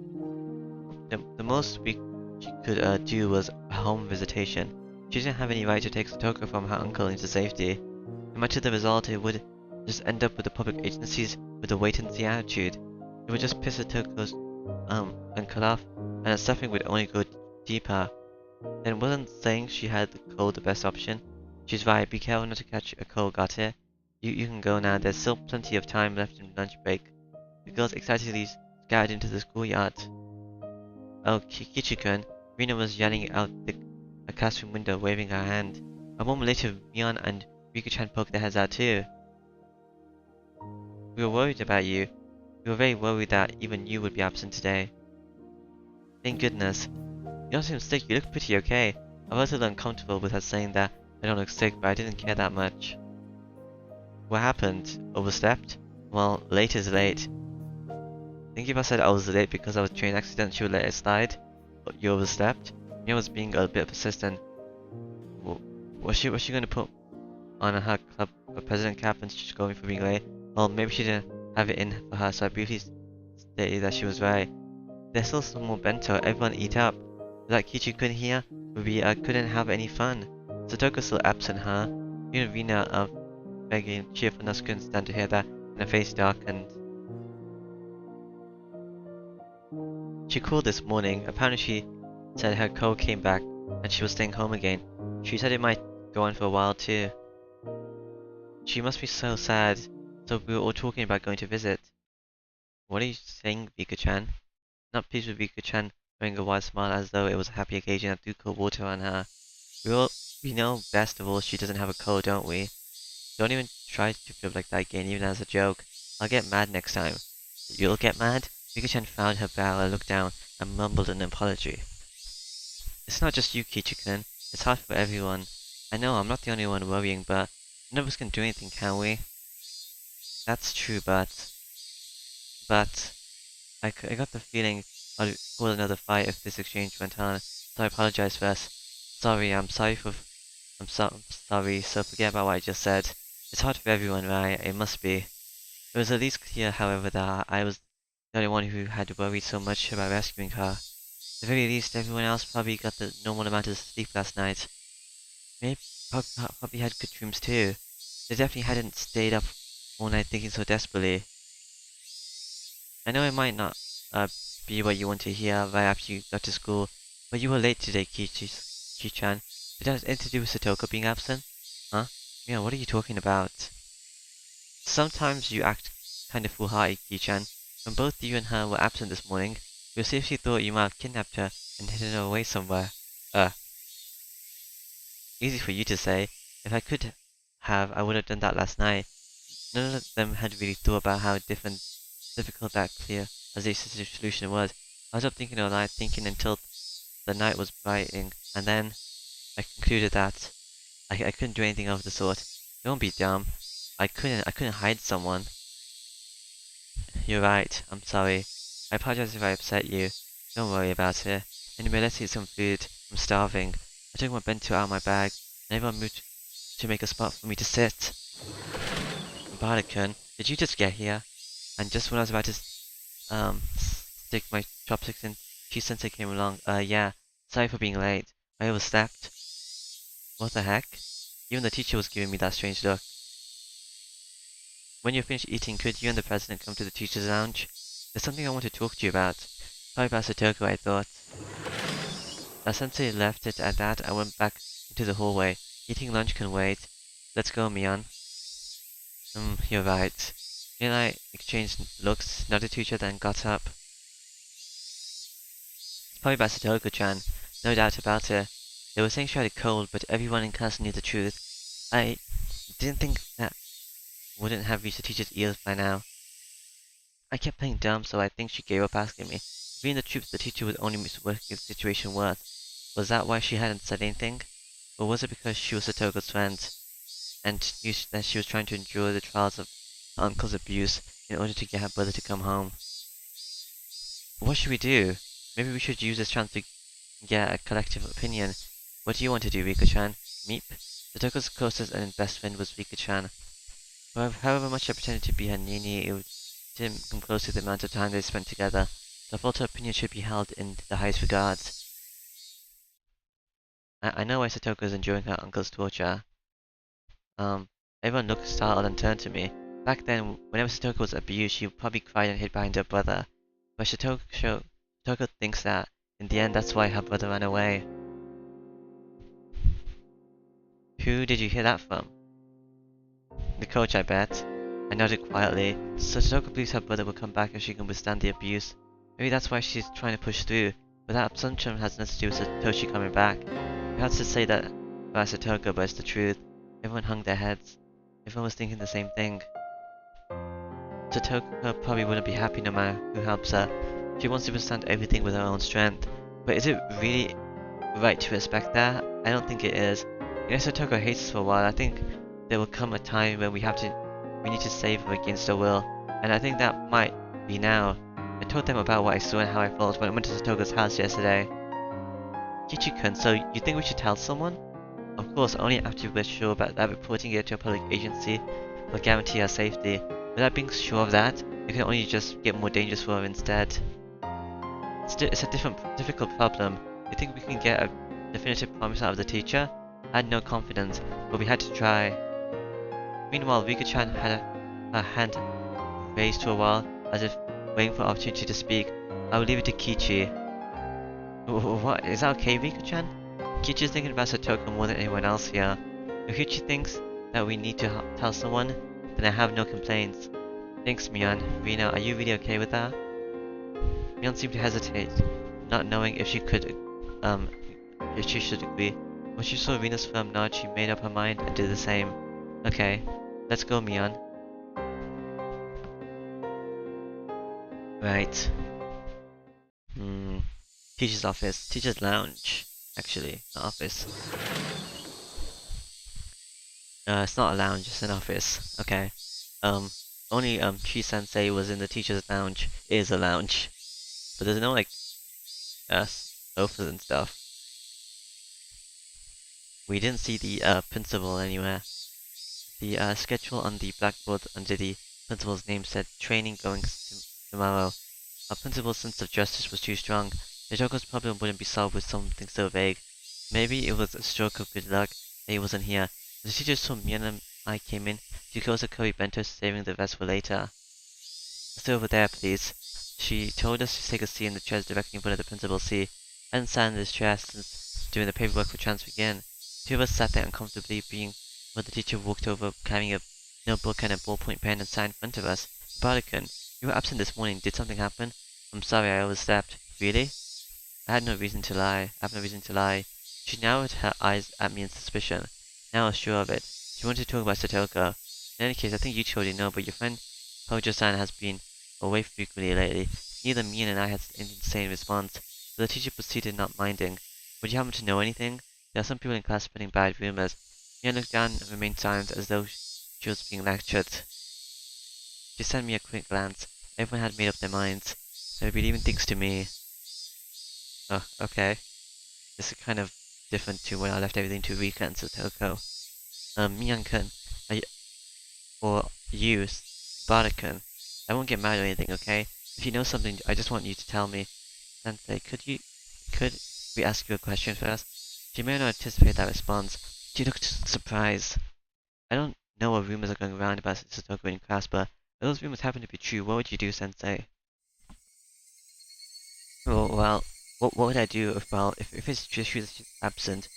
The most we she could do was a home visitation. She didn't have any right to take Satoko from her uncle into safety. No matter the result, it would just end up with the public agencies with a wait-and-see attitude. It would just piss Satoko's uncle off, and her suffering would only go deeper. Then wasn't saying she had the cold the best option? She's right, be careful not to catch a cold, got it? You can go now, there's still plenty of time left in lunch break. The girls excitedly scattered into the schoolyard. Oh, Kichi-kun, Rina was yelling out a classroom window, waving her hand. A moment later, Mion and Rika-chan poked their heads out too. We were worried about you. We were very worried that even you would be absent today. Thank goodness. You don't seem sick, you look pretty okay. I was a little uncomfortable with her saying that I don't look sick, but I didn't care that much. What happened? Overslept? Well, late is late. Think if I said I was late because I was a train accident, she would let it slide? But you overslept? Mia was being a bit persistent. Was she going to put on her club president cap and she's going for being late? Well, maybe she didn't have it in for her, so I briefly stated that she was right. There's still some more bento, everyone eat up. Without Kichi-kun here, we couldn't have any fun. Satoko's still absent, huh? You and Rina begging cheerfulness couldn't stand to hear that, and her face darkened. She called this morning. Apparently she said her cold came back and she was staying home again. She said it might go on for a while too. She must be so sad. So we were all talking about going to visit. What are you saying, Rika-chan? Not pleased with Rika-chan wearing a wide smile as though it was a happy occasion and threw cold water on her. We know best of all she doesn't have a cold, don't we? Don't even try to feel like that again, even as a joke. I'll get mad next time. You'll get mad? Rika-chan frowned her brow and looked down and mumbled an apology. It's not just you, Kichi-kun. It's hard for everyone. I know I'm not the only one worrying, but none of us can do anything, can we? That's true, but I got the feeling I'd cause another fight if this exchange went on, so I apologize first. I'm sorry, so forget about what I just said. It's hard for everyone, right? It must be. It was at least clear, however, that I was the only one who had worried so much about rescuing her. At the very least, everyone else probably got the normal amount of sleep last night. Maybe probably had good dreams too. They definitely hadn't stayed up all night thinking so desperately. I know it might not be what you want to hear right after you got to school, but you were late today, Kichi-chan. Did that have anything to do with Satoko being absent? Huh? Yeah, what are you talking about? Sometimes you act kind of foolhardy, Kichi-chan. When both you and her were absent this morning, we seriously thought you might have kidnapped her and hidden her away somewhere. Easy for you to say. If I could have, I would have done that last night. None of them had really thought about how difficult that clear as a solution was. I was up thinking all night, thinking until the night was brightening, and then I concluded that I couldn't do anything of the sort. Don't be dumb. I couldn't hide someone. You're right. I'm sorry. I apologize if I upset you. Don't worry about it. Anyway, let's eat some food. I'm starving. I took my bento out of my bag, and everyone moved to make a spot for me to sit. Barada-kun, did you just get here? And just when I was about to stick my chopsticks in, Chi-sensei came along. Yeah. Sorry for being late. I overslept. What the heck? Even the teacher was giving me that strange look. When you're finished eating, could you and the president come to the teacher's lounge? There's something I want to talk to you about. Sorry about Satoko, I thought. As Sensei left it at that, I went back into the hallway. Eating lunch can wait. Let's go, Mion. You're right. He and I exchanged looks, nodded to each other, and got up. It's probably about Satoko-chan. No doubt about it. They were saying she had a cold, but everyone in class knew the truth. I didn't think that wouldn't have reached the teacher's ears by now. I kept playing dumb, so I think she gave up asking me. Being the truth, the teacher would only make the situation worse. Was that why she hadn't said anything? Or was it because she was Satoko's friend, and knew that she was trying to endure the trials of her uncle's abuse in order to get her brother to come home? What should we do? Maybe we should use this chance to get a collective opinion. What do you want to do, Rika-chan? Meep? Satoko's closest and best friend was Rika-chan. However much I pretended to be her nini, it didn't come close to the amount of time they spent together, so I felt her opinion should be held in the highest regards. I know why Satoko is enjoying her uncle's torture. Um, Everyone looked startled and turned to me. Back then, whenever Satoko was abused, she probably cried and hid behind her brother. But Satoko thinks that, in the end, that's why her brother ran away. Who did you hear that from? The coach, I bet. I nodded quietly. So Satoko believes her brother will come back if she can withstand the abuse. Maybe that's why she's trying to push through, but that assumption has nothing to do with Satoshi coming back. It hurts to say that about Satoko, but it's the truth. Everyone hung their heads. Everyone was thinking the same thing. Satoko probably wouldn't be happy no matter who helps her. She wants to withstand everything with her own strength. But is it really right to respect that? I don't think it is. If Satoko hates us for a while, I think there will come a time when we need to save her against her will. And I think that might be now. I told them about what I saw and how I felt when I went to Satoko's house yesterday. Kichi-kun, so you think we should tell someone? Of course, only after we're sure about that reporting it to a public agency will guarantee our safety. Without being sure of that, it can only just get more dangerous for her instead. It's a difficult problem. You think we can get a definitive promise out of the teacher? I had no confidence, but we had to try. Meanwhile, Rika-chan had her hand raised for a while, as if waiting for an opportunity to speak. I will leave it to Kichi. What? Is that okay, Rika-chan? Kichi's thinking about Satoko more than anyone else here. If Kichi thinks that we need to tell someone, then I have no complaints. Thanks, Mian. Rina, are you really okay with that? Mian seemed to hesitate, not knowing if she should agree. When she saw Rina's firm nod, she made up her mind and did the same. Okay, let's go, Mian. Right. Teacher's office. Teacher's lounge. Actually, not office. It's not a lounge, it's an office. Okay. Only Chi-sensei was in the teacher's lounge. It is a lounge. But there's no, like, sofas and stuff. We didn't see the principal anywhere. The schedule on the blackboard under the principal's name said training going tomorrow. Our principal's sense of justice was too strong. The Joker's problem wouldn't be solved with something so vague. Maybe it was a stroke of good luck that he wasn't here. The teacher saw Mian and I came in. She closed a curry bento, saving the rest for later. Stay over there, please. She told us to take a seat in the chairs directly in front of the principal's seat. I hadn't sat in this chair since doing the paperwork for transfer again. Two of us sat there uncomfortably, being when the teacher walked over, carrying a notebook and a ballpoint pen and sat in front of us. Barikun, you were absent this morning. Did something happen? I'm sorry, I overslept. Really? I have no reason to lie. She narrowed her eyes at me in suspicion. Now I was sure of it. She wanted to talk about Satoko. In any case, I think you two already know, but your friend Hojo-san has been away frequently lately. Neither Mian and I had anything to say in response, so the teacher proceeded, not minding. Would you happen to know anything? There are some people in class spreading bad rumors. Mian looked down and remained silent as though she was being lectured. She sent me a quick glance. Everyone had made up their minds. They would be leaving things to me. Oh, okay. This is kind of different to when I left everything to Rika and Satoko. Mian-kun, or you, Bada-kun, I won't get mad or anything, okay? If you know something, I just want you to tell me. Sensei, could we ask you a question first? She may not anticipate that response. She looked surprised. I don't know what rumors are going around about Satoko in class, but if those rumors happen to be true, what would you do, Sensei? Well, what would I do if it's true that she's absent,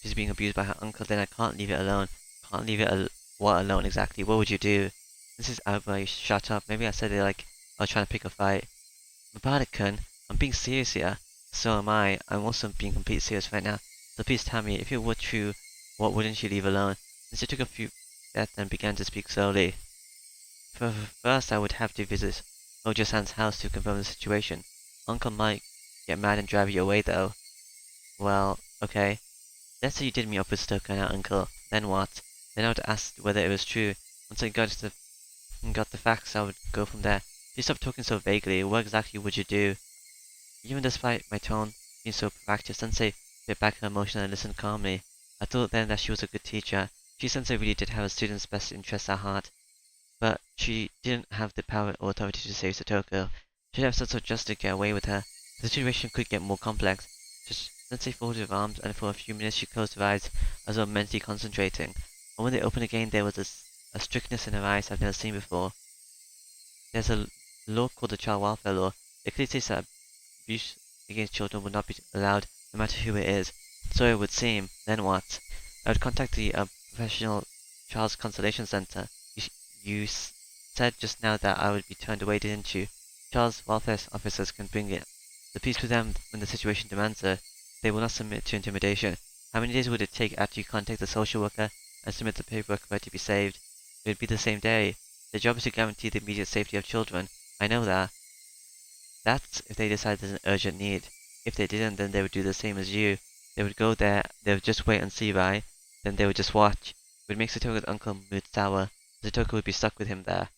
she's being abused by her uncle, then I can't leave it alone. Can't leave it what alone exactly? What would you do? This is Alba, shut up. Maybe I said it like I was trying to pick a fight. Mabada-kun, I'm being serious here. So am I. I'm also being completely serious right now. So please tell me, if it were true, what wouldn't you leave alone? And she took a few breaths and began to speak slowly. First, I would have to visit Ojo-san's house to confirm the situation. Uncle might get mad and drive you away, though. Well, okay. Let's say you did meet up with Satoko and her uncle. Then what? Then I would ask whether it was true. Once I got the facts, I would go from there. If you stop talking so vaguely, what exactly would you do? Even despite my tone being so proactive, Sensei bit back her emotion and listened calmly. I thought then that she was a good teacher. Sensei really did have a student's best interests at heart. But she didn't have the power or authority to save Satoko. She'd have said so just to get away with her. The situation could get more complex. Sensei folded her arms, and for a few minutes she closed her eyes as though mentally concentrating. And when they opened again, there was a strictness in her eyes I've never seen before. There's a law called the Child Welfare Law. It clearly states that abuse against children would not be allowed, no matter who it is. So it would seem. Then what? I would contact the professional Child's Consolation Center. You said just now that I would be turned away, didn't you? Child's welfare officers can bring it. The peace with them when the situation demands it. They will not submit to intimidation. How many days would it take after you contact the social worker and submit the paperwork for it to be saved? It would be the same day. Their job is to guarantee the immediate safety of children. I know that. That's if they decide there's an urgent need. If they didn't, then they would do the same as you. They would go there, they would just wait and see, right? Then they would just watch. It would make Satoko's uncle mood sour. Satoko would be stuck with him there.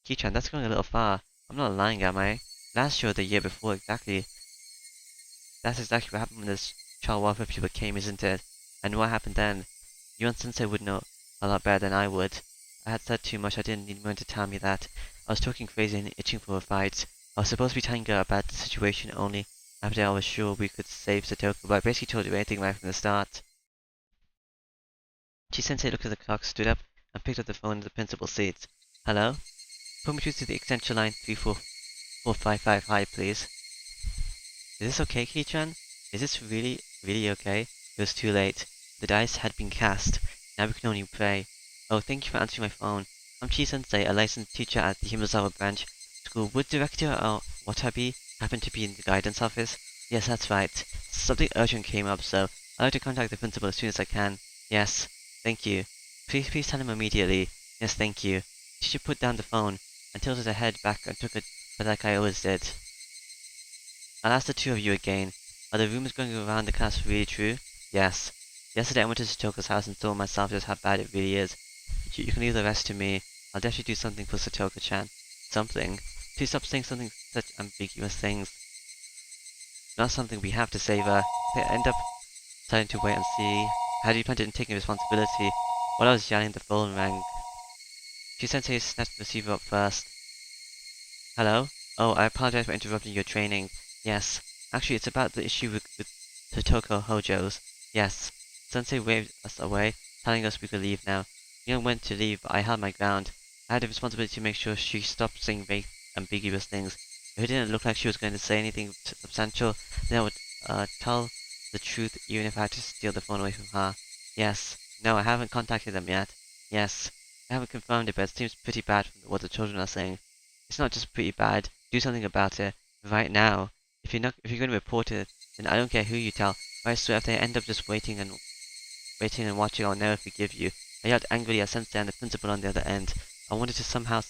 Kichan, that's going a little far. I'm not lying, am I? Last year or the year before, exactly. That's exactly what happened when this child welfare people came, isn't it? And what happened then? You and Sensei would know a lot better than I would. I had said too much, I didn't need anyone to tell me that. I was talking crazy and itching for a fight. I was supposed to be telling her about the situation only after I was sure we could save Satoko, but I basically told her anything right from the start. Chi-sensei looked at the clock, stood up, and picked up the phone in the principal's seat. Hello? Put me through to the extension line 34455 high, please. Is this okay, Ki-chan? Is this really okay? It was too late. The dice had been cast. Now we can only pray. Oh, thank you for answering my phone. I'm Chi-sensei, a licensed teacher at the Himurazawa branch school. Would director or Watabe happen to be in the guidance office? Yes, that's right. Something urgent came up, so I'd like to contact the principal as soon as I can. Yes, thank you. Please tell him immediately. Yes, thank you. Teacher put down the phone and tilted her head back and took a breath like I always did. I'll ask the two of you again. Are the rumors going around the class really true? Yes. Yesterday I went to Satoko's house and saw myself just how bad it really is. You can leave the rest to me. I'll definitely do something for Satoko-chan. Something? Please stop saying such ambiguous things. Not something we have to save her. They end up deciding to wait and see. How do you plan on taking responsibility? While I was yelling, the phone rang. Chi-sensei snatched the receiver up first. Hello? Oh, I apologize for interrupting your training. Yes. Actually, it's about the issue with Satoko Hojo's. Yes. Sensei waved us away, telling us we could leave now. Young went to leave, but I held my ground. I had the responsibility to make sure she stopped saying vague, ambiguous things. If it didn't look like she was going to say anything substantial, then I would tell the truth even if I had to steal the phone away from her. Yes. No, I haven't contacted them yet. Yes. I haven't confirmed it, but it seems pretty bad from what the children are saying. It's not just pretty bad. Do something about it. Right now. If you're going to report it, then I don't care who you tell. But I swear if they end up just waiting and watching, I'll never forgive you. I yelled angrily at Sensei and the principal on the other end. I wanted to somehow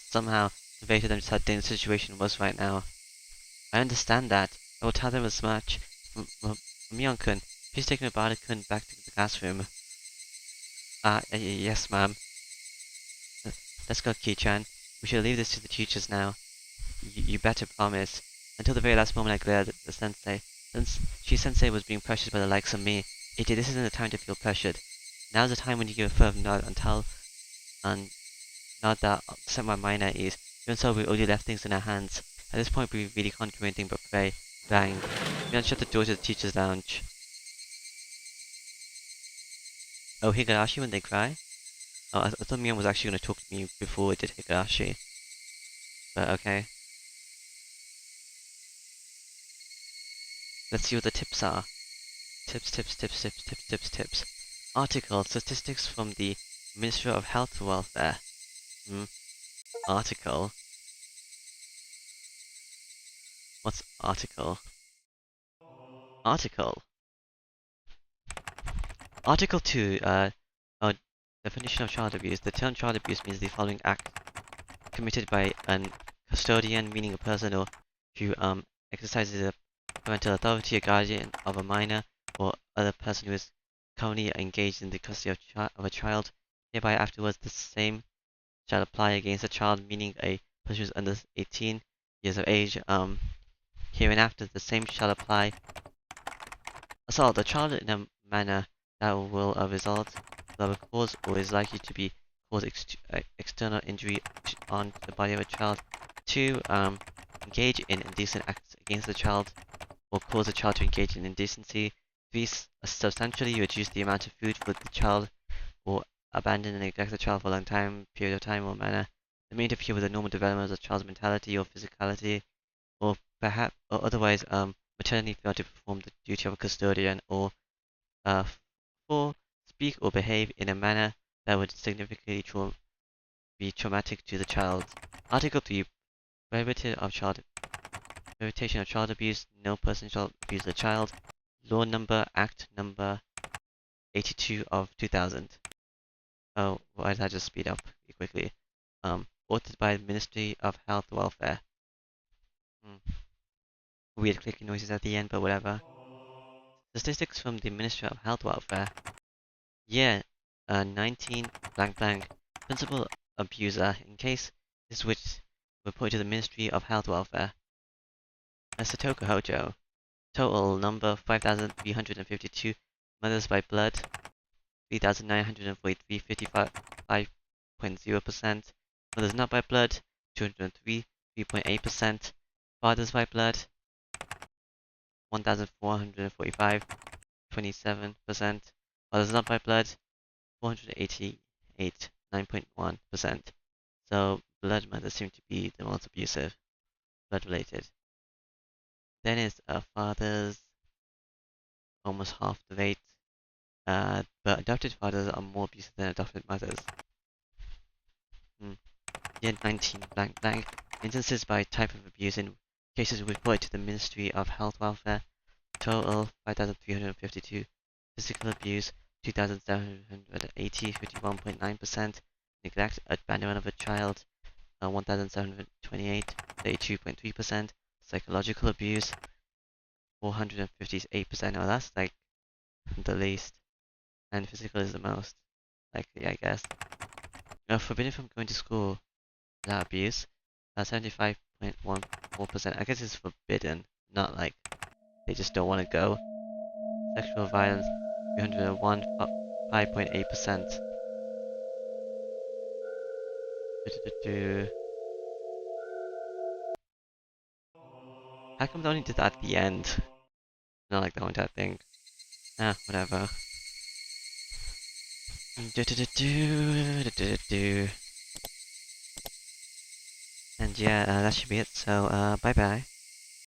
convey to them just how dangerous the situation was right now. I understand that. I will tell them as much. Mion-kun, please take Nobara-kun back to the classroom. Yes, ma'am. Let's go, Ki-chan. We should leave this to the teachers now. You better promise. Until the very last moment I glared at the sensei. Since Chi-sensei was being pressured by the likes of me. Idiot, this isn't the time to feel pressured. Now's the time when you give a firm nod nod that set my mind at ease. Even so, we already left things in our hands. At this point, we really can't do anything but pray. Bang. Mion shut the door to the teacher's lounge. Oh, Higurashi when they cry? Oh, I thought Mion was actually going to talk to me before it did Higurashi. But okay. Let's see what the tips are. Tips. Article, statistics from the Ministry of Health and Welfare. Article. What's article? Article. Article 2, definition of child abuse. The term child abuse means the following act committed by an custodian, meaning a person or who exercises a parental authority, a guardian of a minor, or other person who is currently engaged in the custody of a child. Hereby afterwards the same shall apply against a child, meaning a person who is under 18 years of age. Hereinafter the same shall apply. Assault the child in a manner that will result of a cause or is likely to be cause external injury on the body of a child. 2. Engage in indecent acts against the child. or cause a child to engage in indecency. 3. Substantially reduce the amount of food for the child or abandon and neglect the child for a long period of time or manner. That may interfere with the normal development of the child's mentality or physicality, or perhaps or otherwise maternally fail to perform the duty of a custodian, or uh, 4. Speak or behave in a manner that would significantly be traumatic to the child. Article 3. Prohibition of child abuse. No person shall abuse a child. Law number Act number 82 of 2000. Oh, why did I just speed up quickly? Authored by the Ministry of Health Welfare. Weird clicking noises at the end, but whatever. Statistics from the Ministry of Health Welfare. Year 19 blank blank. Principal abuser in case this which reported to the Ministry of Health Welfare. Satoko Hojo. Total number 5,352. Mothers by blood 3,943, 55.0%. Mothers not by blood 203, 3.8%. Fathers by blood 1,445, 27%. Fathers not by blood 488, 9.1%. So blood mothers seem to be the most abusive, blood related. Then is fathers, almost half the rate. But adopted fathers are more abusive than adopted mothers. Year 19 blank blank. Instances by type of abuse in cases reported to the Ministry of Health Welfare. Total 5,352. Physical abuse 2,780, 51.9%. Neglect, abandonment of a child 1,728, 32.3%. Psychological abuse 458%. Oh, that's like the least. And physical is the most likely, I guess. Forbidden from going to school without abuse 75.14%. I guess it's forbidden, not like they just don't want to go. Sexual violence 301, 5.8%. How come they only did that at the end? Not like the whole entire thing. Ah, whatever. And yeah, that should be it. So, bye bye.